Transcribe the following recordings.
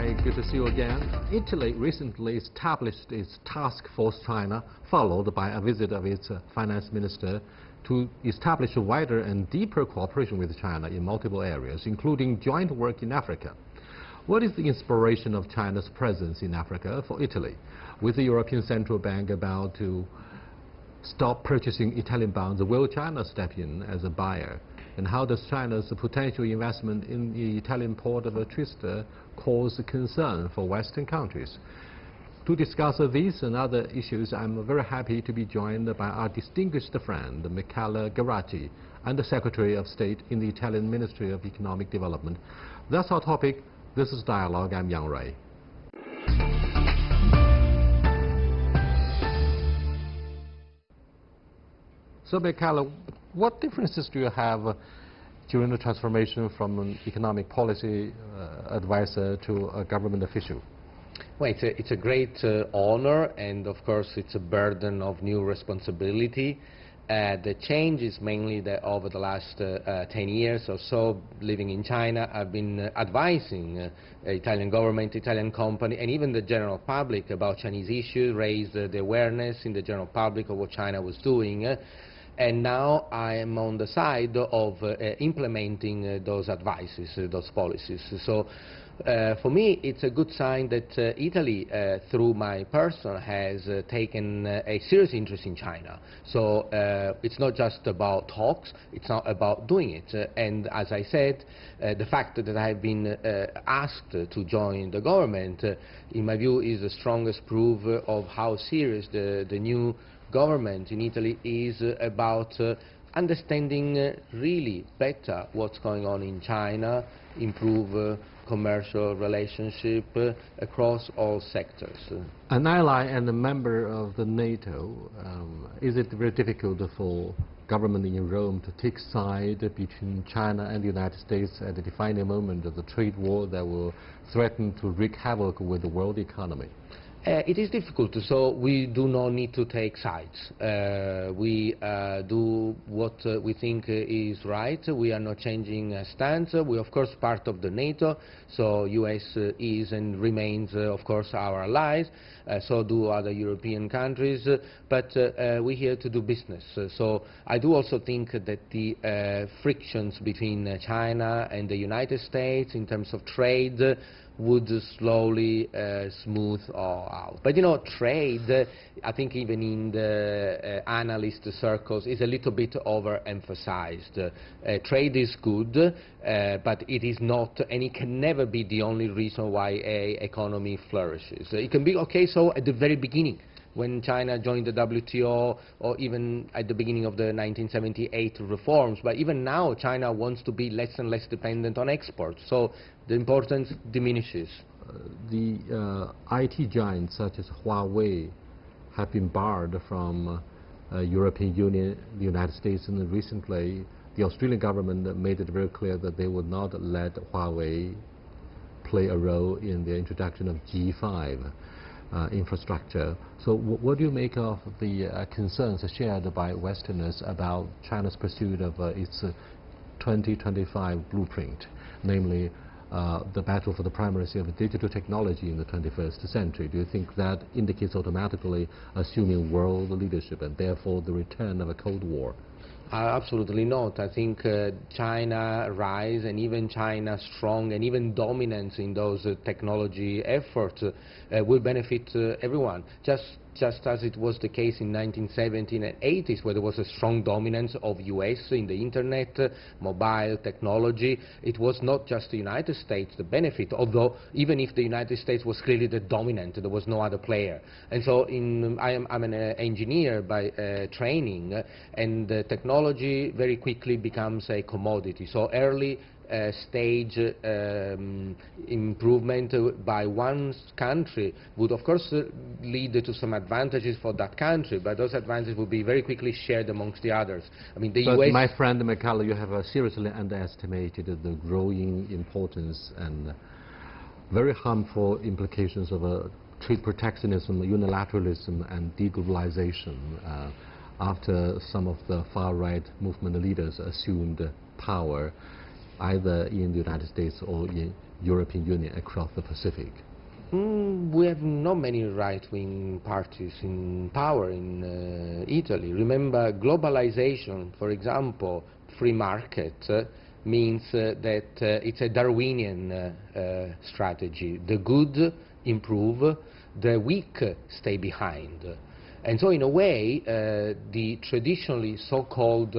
Hi, good to see you again. Italy recently established its task force China, followed by a visit of its finance minister to establish a wider and deeper cooperation with China in multiple areas, including joint work in Africa. What is the inspiration of China's presence in Africa for Italy? With the European Central Bank about to stop purchasing Italian bonds, will China step in as a buyer? And how does China's potential investment in the Italian Port of Trieste cause concern for Western countries? To discuss these and other issues, I'm very happy to be joined by our distinguished friend, Michele Garatti, Under Secretary of State in the Italian Ministry of Economic Development. That's our topic. This is Dialogue. I'm Yang Rui. So, Michele, what differences do you have during the transformation from an economic policy advisor to a government official? Well, it's a great honor, and of course it's a burden of new responsibility. The change is mainly that over the last 10 years or so living in China, I've been advising Italian government, Italian company, and even the general public about Chinese issues, raise the awareness in the general public of what China was doing. And now I am on the side of implementing those advices, those policies. So for me, it's a good sign that Italy, through my person, has taken a serious interest in China. So it's not just about talks, it's not about doing it. And as I said, the fact that I have been asked to join the government, in my view, is the strongest proof of how serious the new government in Italy is about understanding really better what's going on in China, improve commercial relationship across all sectors. An ally and a member of the NATO, is it very difficult for government in Rome to take side between China and the United States at a defining moment of the trade war that will threaten to wreak havoc with the world economy? It is difficult, so we do not need to take sides. We do what we think is right. We are not changing a stance. We are, of course, part of the NATO, so US is and remains, of course, our allies. So do other European countries, but we're here to do business. So I do also think that the frictions between China and the United States in terms of trade would slowly smooth all out. But you know, trade, I think even in the analyst circles, is a little bit overemphasized. Trade is good, but it is not, and it can never be the only reason why an economy flourishes. It can be okay so at the very beginning, when China joined the WTO, or even at the beginning of the 1978 reforms. But even now, China wants to be less and less dependent on exports, so the importance diminishes. The IT giants such as Huawei have been barred from European Union, the United States, and recently the Australian government made it very clear that they would not let Huawei play a role in the introduction of G5. Infrastructure. So what do you make of the concerns shared by Westerners about China's pursuit of its 2025 blueprint, namely the battle for the primacy of digital technology in the 21st century? Do you think that indicates automatically assuming world leadership and therefore the return of a Cold War? Absolutely not. I think China rise and even China strong and even dominance in those technology efforts will benefit everyone. Just as it was the case in 1970s and 80s, where there was a strong dominance of US in the internet, mobile technology. It was not just the United States the benefit, although even if the United States was clearly the dominant, there was no other player. And so I'm an engineer by training, and technology very quickly becomes a commodity. So early stage improvement by one country would of course lead to some advantages for that country, but those advantages would be very quickly shared amongst the others. I mean, the US... my friend Michele, you have seriously underestimated the growing importance and very harmful implications of trade protectionism, unilateralism and deglobalization after some of the far-right movement leaders assumed power. either in the United States or in European Union across the Pacific? We have not many right-wing parties in power in Italy. Remember, globalization, for example, free market, means that it's a Darwinian strategy. The good improve, the weak stay behind. And so in a way, the traditionally so-called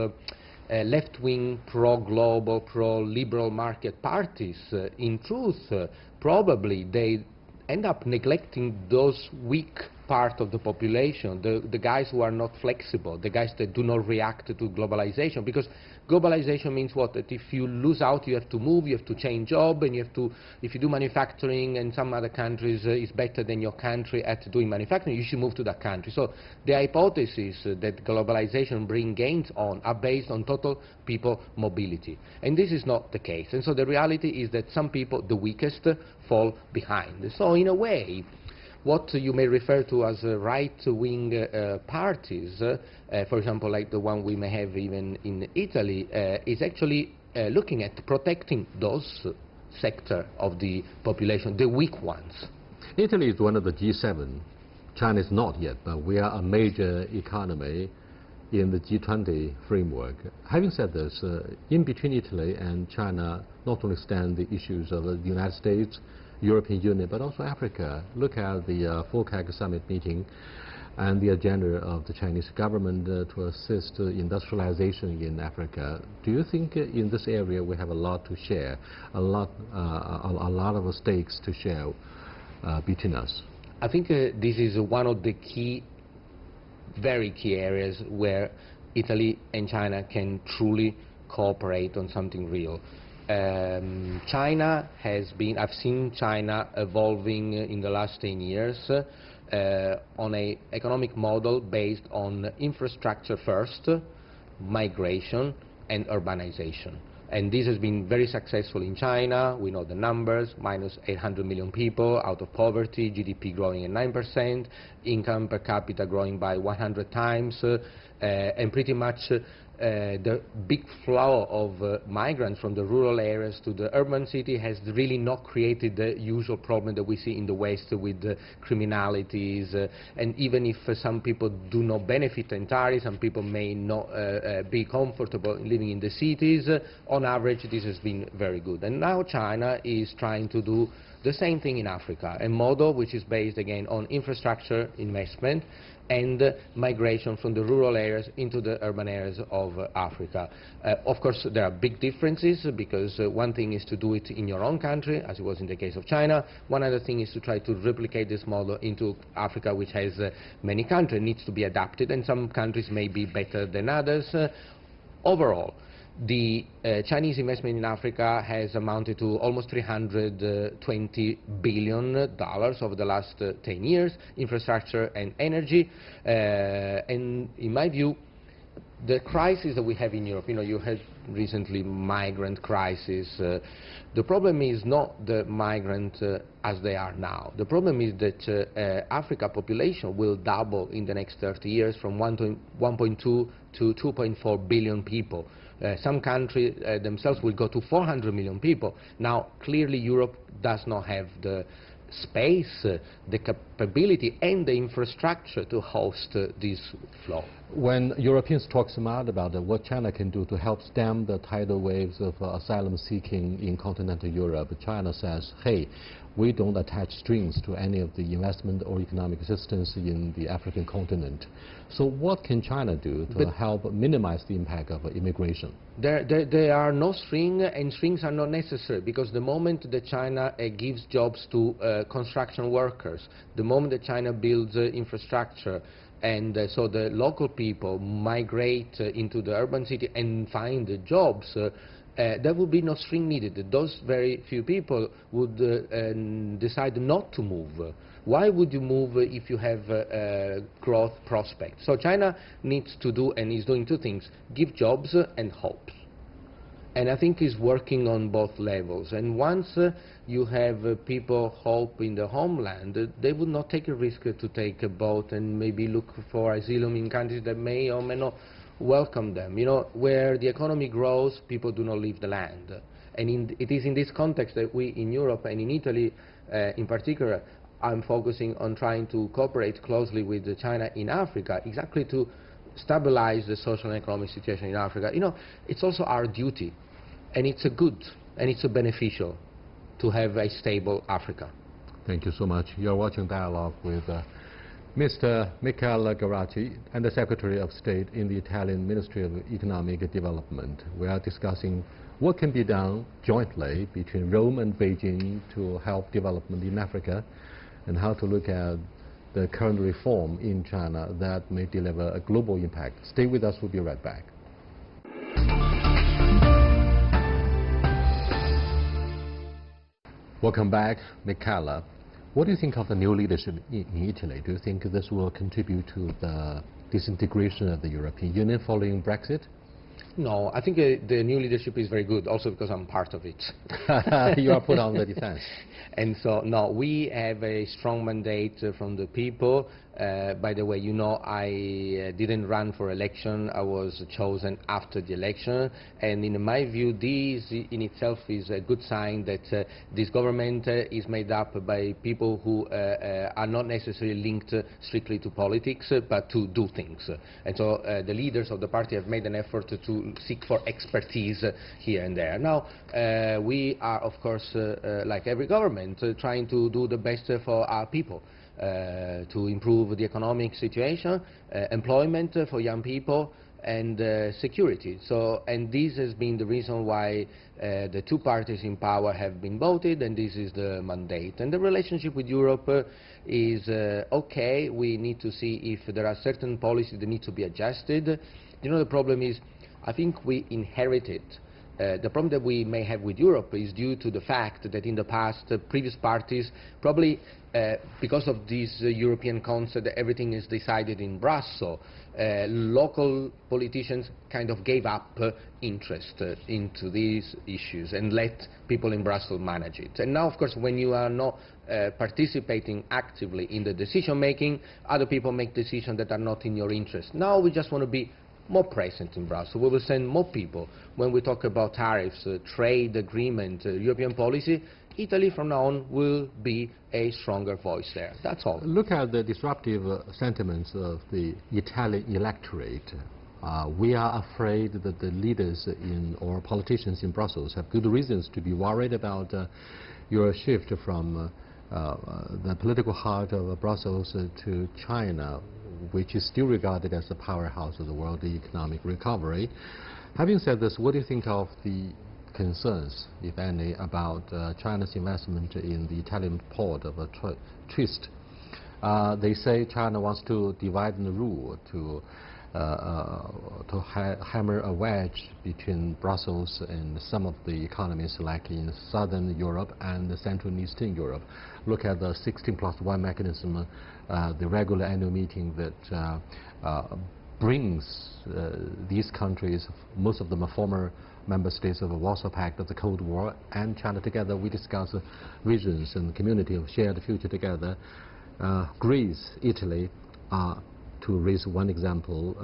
left-wing, pro-global, pro-liberal market parties, in truth, probably they end up neglecting those weak part of the population, the guys who are not flexible, the guys that do not react to globalization, because globalization means what? That if you lose out, you have to move, you have to change job, and you have to, if you do manufacturing and some other countries is better than your country at doing manufacturing, you should move to that country. So the hypothesis that globalization bring gains on are based on total people mobility. And this is not the case. And so the reality is that some people, the weakest, fall behind. So in a way, what you may refer to as right-wing parties, for example, like the one we may have even in Italy, is actually looking at protecting those sector of the population, the weak ones. Italy is one of the G7. China is not yet, but we are a major economy in the G20 framework. Having said this, in between Italy and China not only stand the issues of the United States, European Union, but also Africa. Look at the FOCAC summit meeting and the agenda of the Chinese government to assist industrialization in Africa. Do you think in this area we have a lot to share, a lot of stakes to share between us? I think this is one of the key, very key areas where Italy and China can truly cooperate on something real. China has been, I've seen China evolving in the last 10 years on an economic model based on infrastructure first, migration, and urbanization. And this has been very successful in China. We know the numbers, minus 800 million people out of poverty, GDP growing at 9%, income per capita growing by 100 times, and pretty much the big flow of migrants from the rural areas to the urban city has really not created the usual problem that we see in the West with criminalities. And even if some people do not benefit entirely, some people may not be comfortable living in the cities, on average this has been very good. And now China is trying to do the same thing in Africa, a model which is based again on infrastructure investment and migration from the rural areas into the urban areas of Africa. Of course, there are big differences because one thing is to do it in your own country, as it was in the case of China. One other thing is to try to replicate this model into Africa, which has many countries, needs to be adapted, and some countries may be better than others. Overall, the Chinese investment in Africa has amounted to almost $320 billion over the last 10 years, infrastructure and energy. And in my view, the crisis that we have in Europe, you had recently migrant crisis. The problem is not the migrant as they are now. The problem is that Africa population will double in the next 30 years from 1.2 to 2.4 billion people. Some countries themselves will go to 400 million people. Now, clearly Europe does not have the space, the capability and the infrastructure to host this flow. When Europeans talk smart about what China can do to help stem the tidal waves of asylum seeking in continental Europe, China says, hey, we don't attach strings to any of the investment or economic assistance in the African continent. So what can China do to help minimize the impact of immigration? There are no strings, and strings are not necessary, because the moment that China gives jobs to construction workers, the moment that China builds infrastructure, and so the local people migrate into the urban city and find jobs, there would be no string needed. Those very few people would decide not to move. Why would you move if you have growth prospects? So China needs to do, and is doing, two things: give jobs and hope. And I think it's working on both levels. And once you have people hope in the homeland, they would not take a risk to take a boat and maybe look for asylum in countries that may or may not welcome them. Where the economy grows, people do not leave the land. And it is in this context that we in Europe and in Italy in particular, I'm focusing on trying to cooperate closely with China in Africa, exactly to stabilize the social and economic situation in Africa. You know, it's also our duty, and it's a good, and it's a beneficial to have a stable Africa. Thank you so much. You're watching Dialogue with Mr. Michele Garacci and the Secretary of State in the Italian Ministry of Economic Development. We are discussing what can be done jointly between Rome and Beijing to help development in Africa, and how to look at the current reform in China that may deliver a global impact. Stay with us, we'll be right back. Welcome back, Michele. What do you think of the new leadership in Italy? Do you think this will contribute to the disintegration of the European Union following Brexit? No, I think the new leadership is very good, also because I'm part of it. You are put on the defense. And so, no, we have a strong mandate from the people. By the way, you know, I didn't run for election. I was chosen after the election. And in my view, this in itself is a good sign that this government is made up by people who are not necessarily linked strictly to politics, but to do things. And so the leaders of the party have made an effort to seek for expertise here and there. Now, we are, of course, like every government, trying to do the best for our people. To improve the economic situation, employment for young people, and security. So, and this has been the reason why the two parties in power have been voted, and this is the mandate. And the relationship with Europe is okay. We need to see if there are certain policies that need to be adjusted. You know, the problem is, I think we inherited the problem that we may have with Europe is due to the fact that in the past, previous parties, probably because of this European concept that everything is decided in Brussels, local politicians kind of gave up interest into these issues and let people in Brussels manage it. And now, of course, when you are not participating actively in the decision making, other people make decisions that are not in your interest. Now we just want to be more present in Brussels. We will send more people. When we talk about tariffs, trade agreement, European policy, Italy from now on will be a stronger voice there. That's all. Look at the disruptive sentiments of the Italian electorate. We are afraid that the leaders or politicians in Brussels have good reasons to be worried about your shift from the political heart of Brussels to China, which is still regarded as the powerhouse of the world economic recovery. Having said this, what do you think of the concerns, if any, about China's investment in the Italian port of Trieste? They say China wants to divide and rule, to hammer a wedge between Brussels and some of the economies like in Southern Europe and Central and Eastern Europe. Look at the 16+1 mechanism, the regular annual meeting that brings these countries, most of them are former member states of the Warsaw Pact of the Cold War, and China together. We discuss visions and community of shared future together. Greece, Italy are, to raise one example,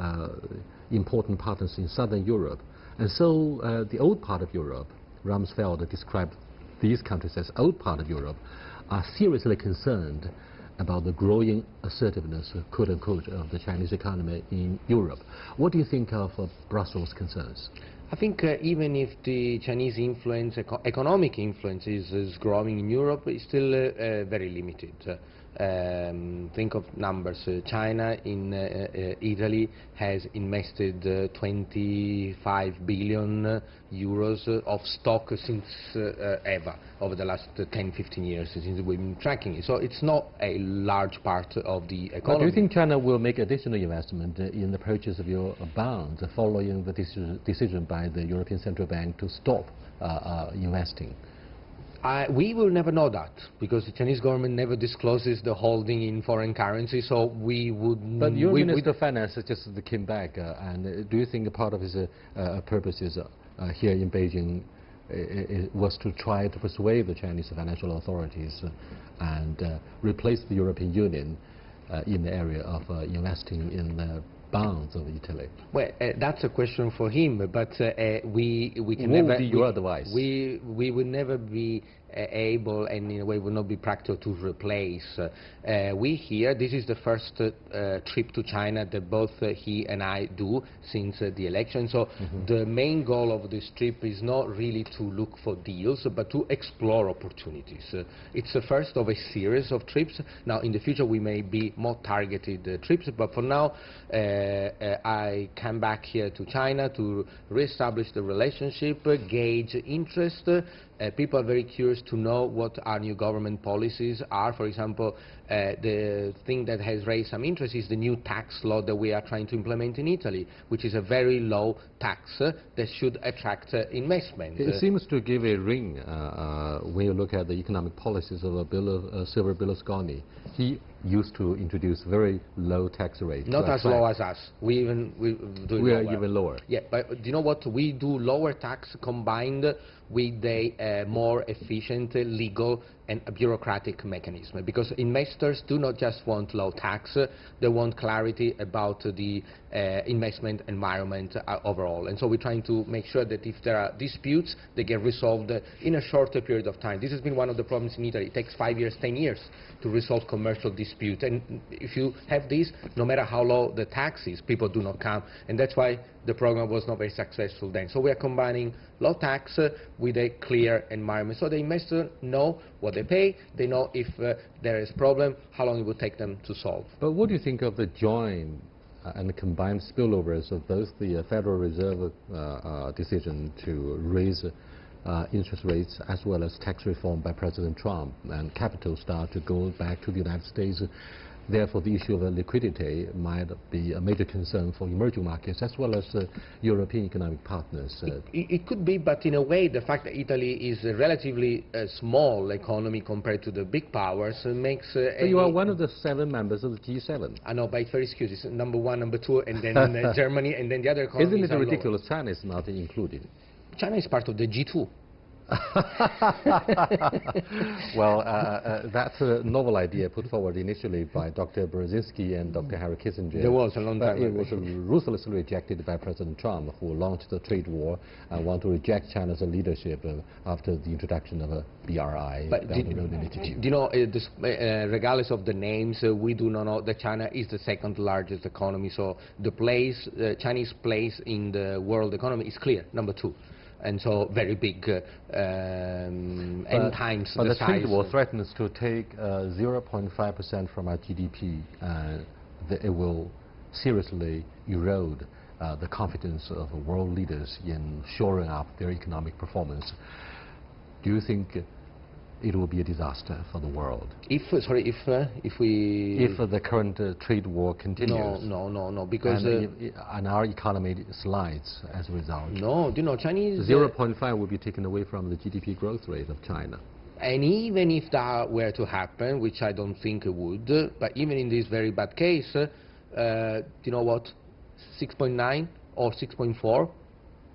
important partners in Southern Europe. And so the old part of Europe, Rumsfeld described these countries as old part of Europe, are seriously concerned about the growing assertiveness, quote unquote, of the Chinese economy in Europe. What do you think of Brussels' concerns? I think even if the Chinese influence, economic influence is growing in Europe, it's still very limited. Think of numbers. China in Italy has invested 25 billion euros of stock since ever, over the last 10-15 years since we've been tracking it. So it's not a large part of the economy. But do you think China will make additional investment in the purchase of your bonds following the decision by the European Central Bank to stop investing? We will never know that, because the Chinese government never discloses the holding in foreign currency, so we would... But your Minister of Finance just came back, and do you think part of his purposes here in Beijing was to try to persuade the Chinese financial authorities and replace the European Union in the area of investing in bounds of Italy? Well, that's a question for him, but we can What never. would be your advice? We would never be able, and in a way would not be practical to replace. We here, this is the first trip to China that both he and I do since the election. So the main goal of this trip is not really to look for deals, but to explore opportunities. It's the first of a series of trips. Now, in the future, we may be more targeted trips, but for now, I come back here to China to reestablish the relationship, gauge interest. People are very curious to know what our new government policies are. For example, the thing that has raised some interest is the new tax law that we are trying to implement in Italy, which is a very low tax that should attract investment. It seems to give a ring when you look at the economic policies of Silvio Berlusconi. He used to introduce very low tax rates. Not as low as us. We are even lower. Yeah, but do you know what? We do lower tax combined with a more efficient legal and bureaucratic mechanism, because investors do not just want low tax, they want clarity about the investment environment overall. And so we're trying to make sure that if there are disputes, they get resolved in a shorter period of time. This has been one of the problems in Italy. It takes 5 years, 10 years to resolve commercial disputes. And if you have this, no matter how low the tax is, people do not come. And that's why the program was not very successful then. So we are combining low tax with a clear environment. So the investors know what they pay, they know if there is a problem, how long it will take them to solve. But what do you think of the joint and the combined spillovers of both the Federal Reserve decision to raise interest rates as well as tax reform by President Trump, and capital start to go back to the United States? Therefore, the issue of liquidity might be a major concern for emerging markets as well as European economic partners. It could be, but in a way, the fact that Italy is a relatively small economy compared to the big powers makes... So you are one of the 7 members of the G7. I know, but it's very skewed. It's number 1, number 2, and then Germany, and then the other economies. Isn't it ridiculous? China is not included. China is part of the G2. Well, that's a novel idea put forward initially by Dr. Brzezinski and Dr. Harry Kissinger. There was a long time ago. It was ruthlessly rejected by President Trump, who launched the trade war and want to reject China's leadership after the introduction of a BRI. But do you know, regardless of the names, we do not know that China is the 2nd largest economy. So the Chinese place in the world economy is clear, number 2. And so very big, n times but the size. But the trade war size. threatens to take 0.5% from our GDP, and it will seriously erode the confidence of world leaders in shoring up their economic performance. Do you think it will be a disaster for the world? If the current trade war continues? No, because and our economy slides as a result. No, do you know, Chinese 0.5 will be taken away from the GDP growth rate of China. And even if that were to happen, which I don't think it would, but even in this very bad case, you know what, 6.9 or 6.4,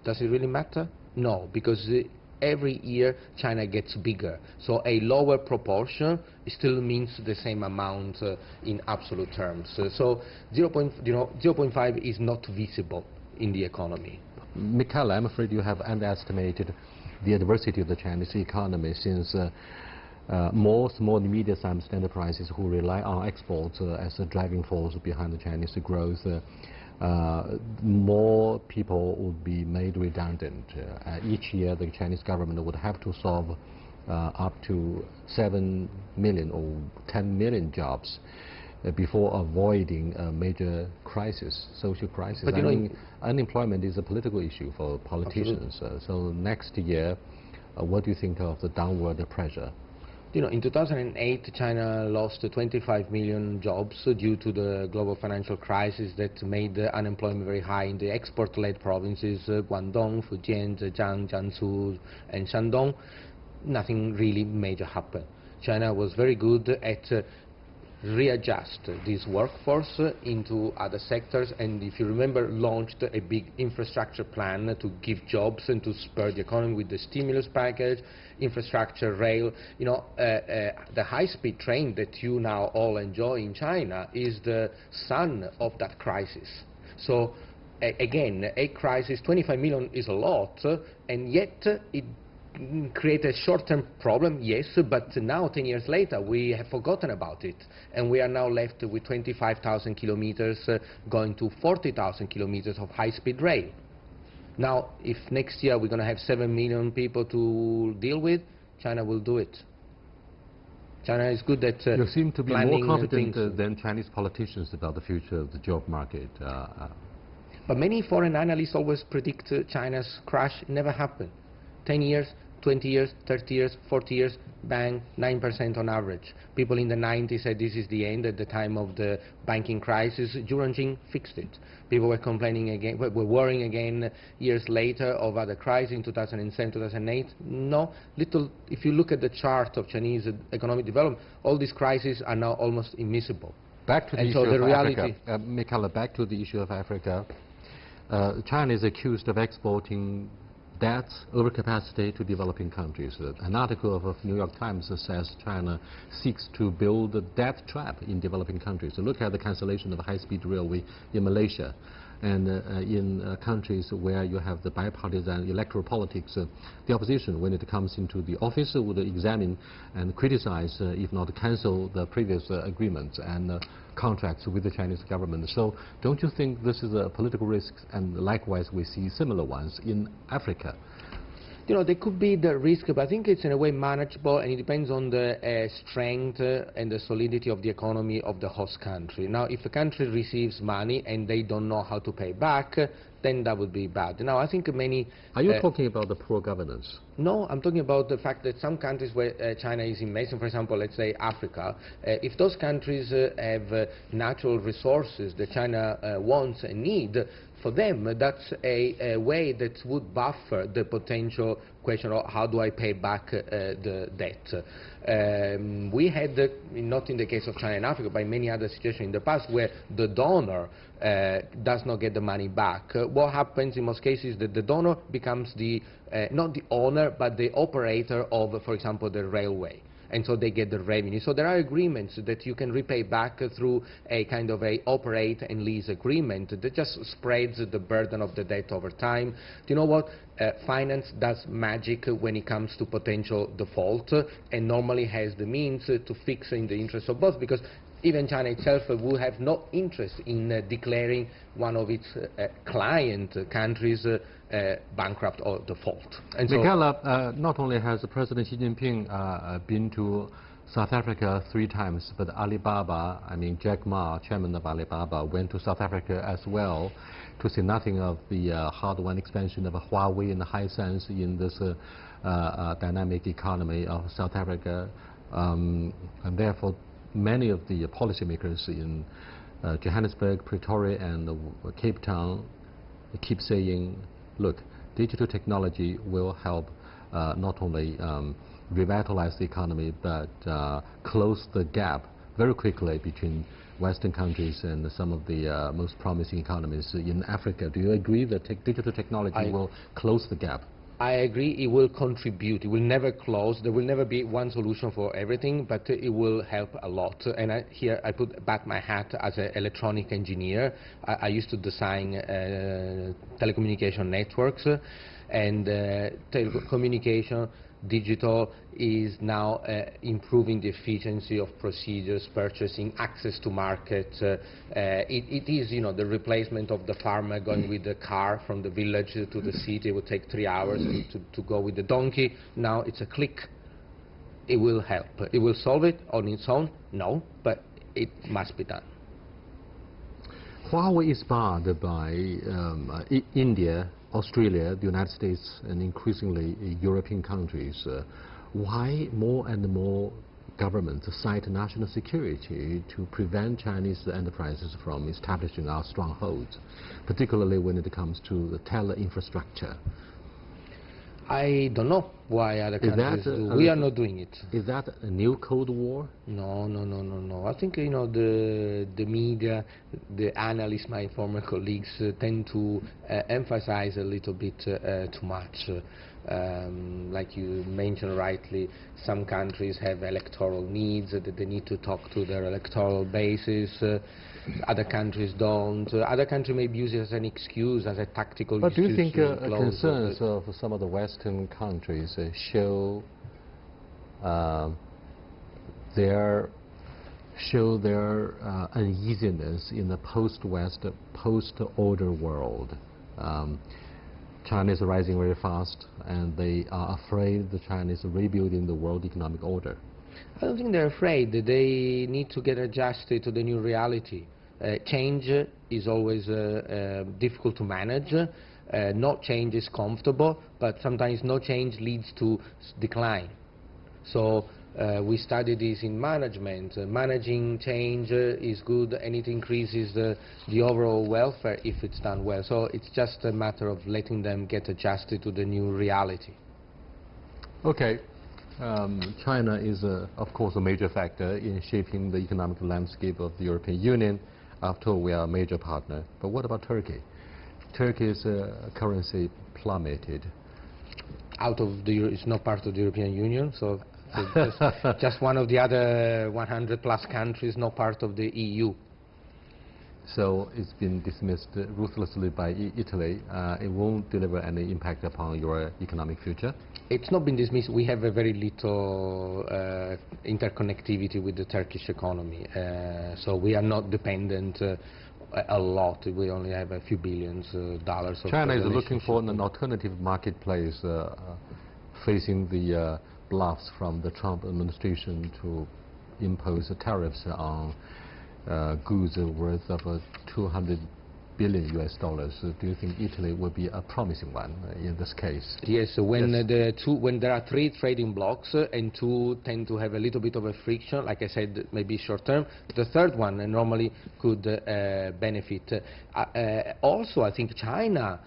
does it really matter? No, because every year China gets bigger, so a lower proportion still means the same amount in absolute terms. So 0.5 is not visible in the economy. Michele, I'm afraid you have underestimated the adversity of the Chinese economy, since more small and medium-sized enterprises who rely on exports as a driving force behind the Chinese growth, more people would be made redundant. Each year the Chinese government would have to solve up to 7 million or 10 million jobs before avoiding a major crisis, social crisis. But unemployment is a political issue for politicians. So next year, what do you think of the downward pressure? You know, in 2008, China lost 25 million jobs due to the global financial crisis that made unemployment very high in the export-led provinces, Guangdong, Fujian, Zhejiang, Jiangsu, and Shandong. Nothing really major happened. China was very good at readjust this workforce into other sectors, and if you remember, launched a big infrastructure plan to give jobs and to spur the economy with the stimulus package, infrastructure, rail. You know, the high-speed train that you now all enjoy in China is the son of that crisis. So again, a crisis, 25 million is a lot, and yet it create a short-term problem, yes, but now 10 years later we have forgotten about it, and we are now left with 25,000 kilometers going to 40,000 kilometers of high-speed rail. Now, if next year we're going to have 7 million people to deal with, China will do it. China is good at you seem to be more confident things. Than Chinese politicians about the future of the job market. But many foreign analysts always predict China's crash. It never happened. 10 years, 20 years, 30 years, 40 years, bang, 9% on average. People in the 90s said this is the end at the time of the banking crisis. Zhuronging fixed it. People were complaining again, were worrying again years later of other crises in 2007, 2008. No, if you look at the chart of Chinese economic development, all these crises are now almost immiscible. Back to the issue of Africa. Michele, back to the issue of Africa. China is accused of exporting debts, overcapacity to developing countries. An article of New York Times says China seeks to build a debt trap in developing countries. So look at the cancellation of high-speed railway in Malaysia. And in countries where you have the bipartisan electoral politics, the opposition, when it comes into the office, would examine and criticize, if not cancel, the previous agreements and contracts with the Chinese government. So don't you think this is a political risk? And likewise, we see similar ones in Africa. You know, there could be the risk, but I think it's in a way manageable, and it depends on the strength and the solidity of the economy of the host country. Now, if a country receives money and they don't know how to pay back, then that would be bad. Now, I think many... Are you talking about the poor governance? No, I'm talking about the fact that some countries where China is investing, for example, let's say Africa, if those countries have natural resources that China wants and needs, for them, that's a way that would buffer the potential question of how do I pay back the debt. We had, not in the case of China and Africa, but in many other situations in the past where the donor does not get the money back. What happens in most cases is that the donor becomes not the owner, but the operator of, for example, the railway. And so they get the revenue. So there are agreements that you can repay back through a kind of a operate and lease agreement that just spreads the burden of the debt over time. Do you know what? Finance does magic when it comes to potential default, and normally has the means to fix in the interest of both, because even China itself would have no interest in declaring one of its client countries bankrupt or default. And Michele, not only has President Xi Jinping been to South Africa 3 times, but Alibaba, Jack Ma, chairman of Alibaba, went to South Africa as well, to say nothing of the hard-won expansion of Huawei and Hisense in this dynamic economy of South Africa. And therefore, many of the policymakers in Johannesburg, Pretoria, and Cape Town keep saying, look, digital technology will help not only revitalize the economy, but close the gap very quickly between Western countries and some of the most promising economies in Africa. Do you agree that digital technology will close the gap? I agree, it will contribute. It will never close. There will never be one solution for everything, but it will help a lot. And here I put back my hat as an electronic engineer. I used to design telecommunication networks, and telecommunication digital is now improving the efficiency of procedures, purchasing, access to market. It is, the replacement of the farmer going with the car from the village to the city. It would take 3 hours to go with the donkey. Now it's a click. It will help. It will solve it on its own? No, but it must be done. Huawei is barred by India, Australia, the United States, and increasingly European countries. Why more and more governments cite national security to prevent Chinese enterprises from establishing our strongholds, particularly when it comes to the tele-infrastructure? I don't know why other countries do. We are not doing it. Is that a new Cold War? No. I think, the media, the analysts, my former colleagues, tend to emphasize a little bit too much. Like you mentioned rightly, some countries have electoral needs that they need to talk to their electoral bases. Other countries don't. Other countries may use it as an excuse, as a tactical But do excuse. you think to close concerns of some of the Western countries show their uneasiness in the post-West, post-order world? China is rising very fast, and they are afraid the China is rebuilding the world economic order. I don't think they're afraid. They need to get adjusted to the new reality. Change is always difficult to manage. No change is comfortable, but sometimes no change leads to decline. So we study this in management. Managing change is good, and it increases the overall welfare if it's done well. So it's just a matter of letting them get adjusted to the new reality. Okay. China is, of course, a major factor in shaping the economic landscape of the European Union. After all, we are a major partner. But what about Turkey? Turkey's currency plummeted. It's not part of the European Union, so just one of the other 100-plus countries, not part of the EU. So it's been dismissed ruthlessly by Italy. It won't deliver any impact upon your economic future? It's not been dismissed. We have a very little interconnectivity with the Turkish economy. So we are not dependent a lot. We only have a few billions dollars. China is looking for an alternative marketplace facing the bluffs from the Trump administration to impose tariffs on goods worth of $200 billion US. Do you think Italy will be a promising one in this case? Yes, when there are three trading blocks and two tend to have a little bit of a friction, like I said, maybe short term, the third one normally could benefit. Also, I think China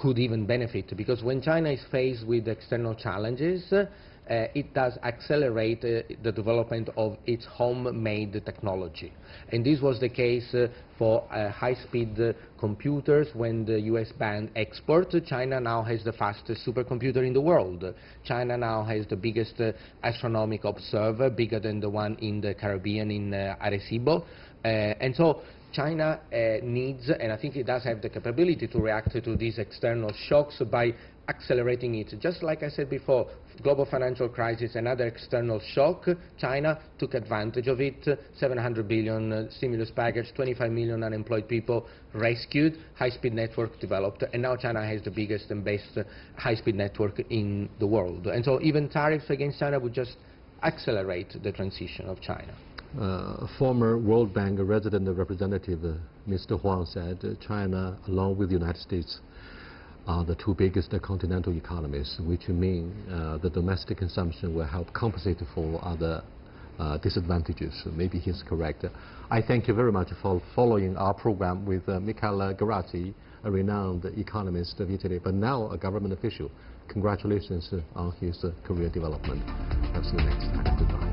could even benefit, because when China is faced with external challenges, it does accelerate the development of its homemade technology. And this was the case for high-speed computers. When the US banned export, China now has the fastest supercomputer in the world. China now has the biggest astronomical observer, bigger than the one in the Caribbean in Arecibo. And so China needs, and I think it does have the capability to react to these external shocks by accelerating it. Just like I said before, global financial crisis, another external shock, China took advantage of it, 700 billion stimulus package, 25 million unemployed people rescued, high-speed network developed, and now China has the biggest and best high-speed network in the world. And so even tariffs against China would just accelerate the transition of China. Former World Bank resident representative Mr. Huang said China, along with the United States, are the two biggest continental economies, which mean the domestic consumption will help compensate for other disadvantages. Maybe he's correct. I thank you very much for following our program with Michele Garazzi, a renowned economist of Italy, but now a government official. Congratulations on his career development. I'll see you next time. Goodbye.